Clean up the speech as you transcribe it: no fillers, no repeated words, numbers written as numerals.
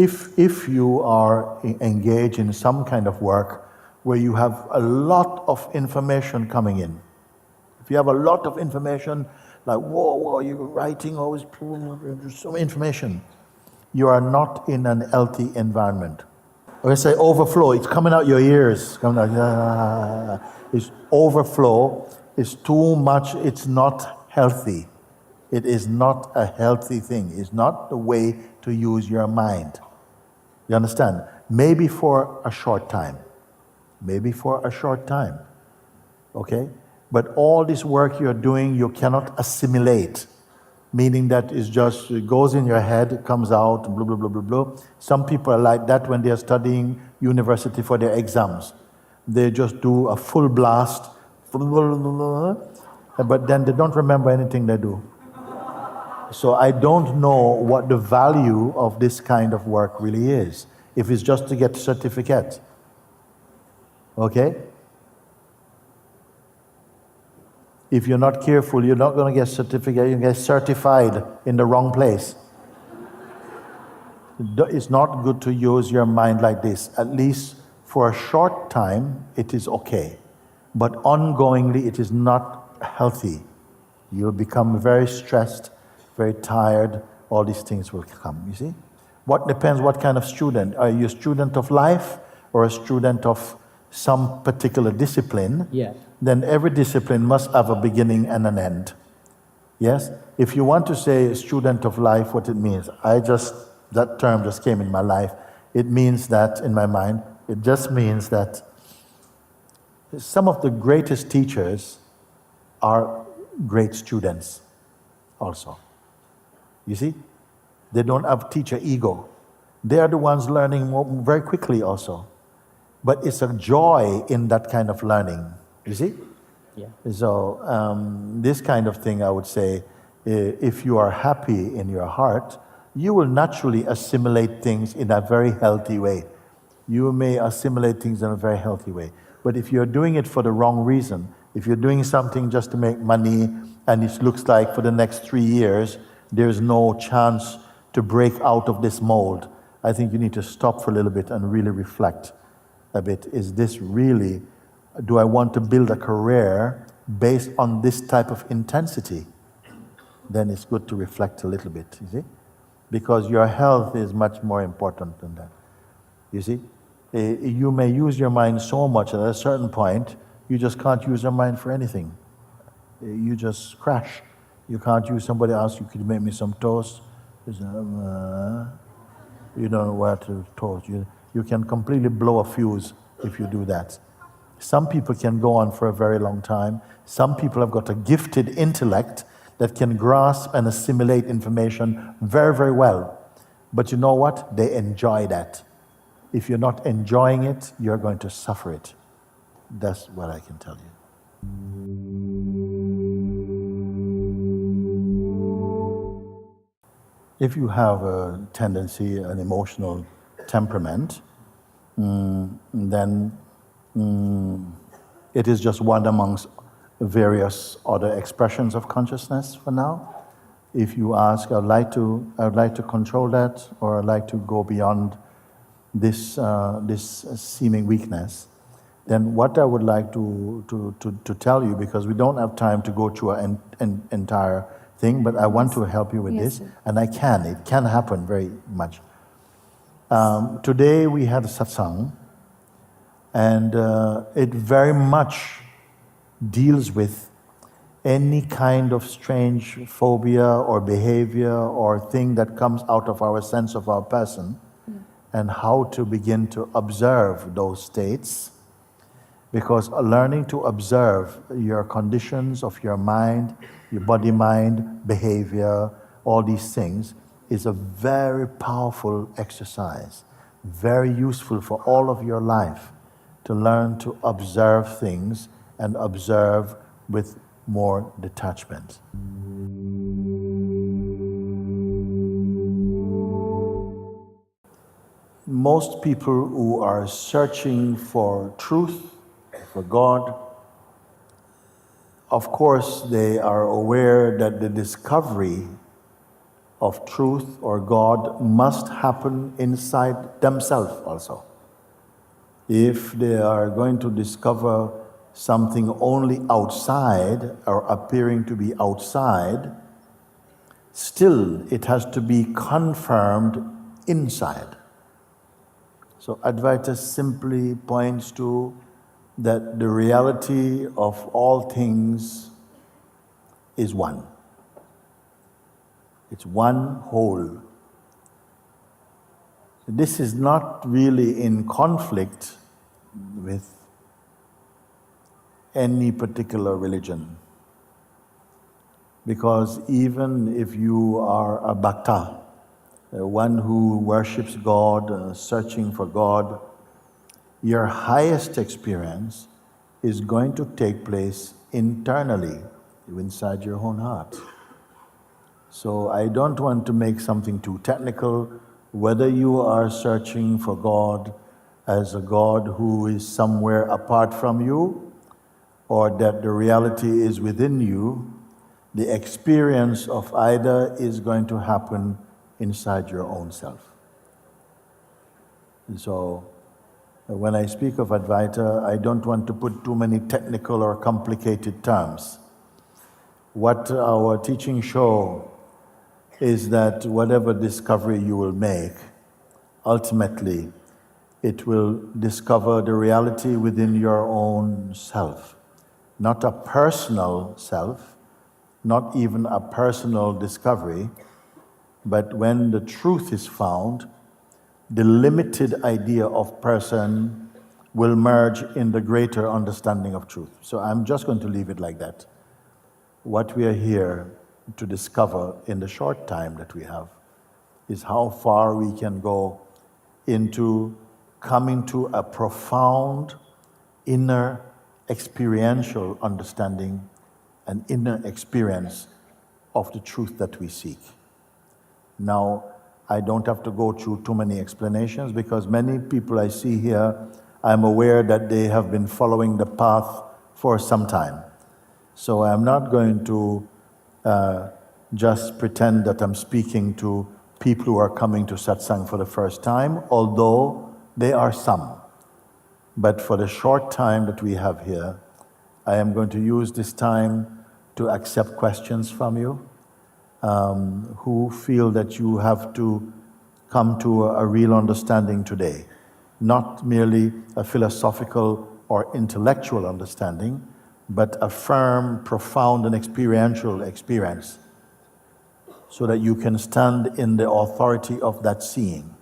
if you are engaged in some kind of work where you have a lot of information coming in, if you have a lot of information, like, whoa, you're writing always so much information, you are not in an healthy environment. Or I say overflow, it's coming out your ears. Coming out, it's overflow, it's too much, it's not healthy. It is not a healthy thing. It's not the way to use your mind. You understand? Maybe for a short time. Maybe for a short time. Okay? But all this work you're doing, you cannot assimilate. Meaning that it's just, it goes in your head, it comes out, blah, blah, blah, blah, blah. Some people are like that when they are studying university for their exams. They just do a full blast, but then they don't remember anything they do. So I don't know what the value of this kind of work really is, if it's just to get a certificate. Okay? If you're not careful, you're not going to get a certificate, you get certified in the wrong place. It's not good to use your mind like this. At least for a short time, it is okay. But ongoingly, it is not healthy. You'll become very stressed, very tired, all these things will come, you see? What depends what kind of student. Are you a student of life or a student of some particular discipline? Yeah. Then every discipline must have a beginning and an end. Yes? If you want to say student of life, what it means, that term just came in my life. It means that, in my mind, it just means that some of the greatest teachers are great students also. You see? They don't have teacher ego. They are the ones learning very quickly also. But it's a joy in that kind of learning. You see? Yeah. So this kind of thing, I would say, if you are happy in your heart, you will naturally assimilate things in a very healthy way. You may assimilate things in a very healthy way. But if you're doing it for the wrong reason, if you're doing something just to make money and it looks like for the next 3 years, there's no chance to break out of this mold, I think you need to stop for a little bit and really reflect a bit. Is this really, do I want to build a career based on this type of intensity? Then it's good to reflect a little bit, you see? Because your health is much more important than that. You see? You may use your mind so much at a certain point, you just can't use your mind for anything. You just crash. You can't use somebody else, you could make me some toast. You don't know where to toast. You can completely blow a fuse if you do that. Some people can go on for a very long time. Some people have got a gifted intellect that can grasp and assimilate information very, very well. But you know what? They enjoy that. If you're not enjoying it, you're going to suffer it. That's what I can tell you. If you have a tendency, an emotional temperament, then it is just one amongst various other expressions of consciousness for now. If you ask, I'd like to control that, or I'd like to go beyond this seeming weakness, then what I would like to tell you, because we don't have time to go through an entire thing, but I want to help you with this, sir. and it can happen very much. Today we had a satsang, and it very much deals with any kind of strange phobia or behavior or thing that comes out of our sense of our person, and how to begin to observe those states. Because learning to observe your conditions of your mind, your body, mind, behavior, all these things is a very powerful exercise, very useful for all of your life, to learn to observe things and observe with more detachment. Most people who are searching for truth, for God, of course they are aware that the discovery of truth or God must happen inside themselves also. If they are going to discover something only outside or appearing to be outside, still it has to be confirmed inside. So Advaita simply points to that the reality of all things is one. It's one whole. This is not really in conflict with any particular religion. Because even if you are a bhakta, one who worships God, searching for God, your highest experience is going to take place internally, inside your own heart. So I don't want to make something too technical. Whether you are searching for God as a God who is somewhere apart from you, or that the reality is within you, the experience of either is going to happen inside your own self. And so when I speak of Advaita, I don't want to put too many technical or complicated terms. What our teachings show is that whatever discovery you will make, ultimately, it will discover the reality within your own self. Not a personal self, not even a personal discovery, but when the truth is found, the limited idea of person will merge in the greater understanding of truth. So I'm just going to leave it like that. What we are here to discover in the short time that we have is how far we can go into coming to a profound inner experiential understanding, an inner experience of the truth that we seek. Now, I don't have to go through too many explanations because many people I see here, I'm aware that they have been following the path for some time. So I'm not going to just pretend that I'm speaking to people who are coming to satsang for the first time, although they are some. But for the short time that we have here, I am going to use this time to accept questions from you who feel that you have to come to a real understanding today. Not merely a philosophical or intellectual understanding, but a firm, profound, and experiential experience so that you can stand in the authority of that seeing.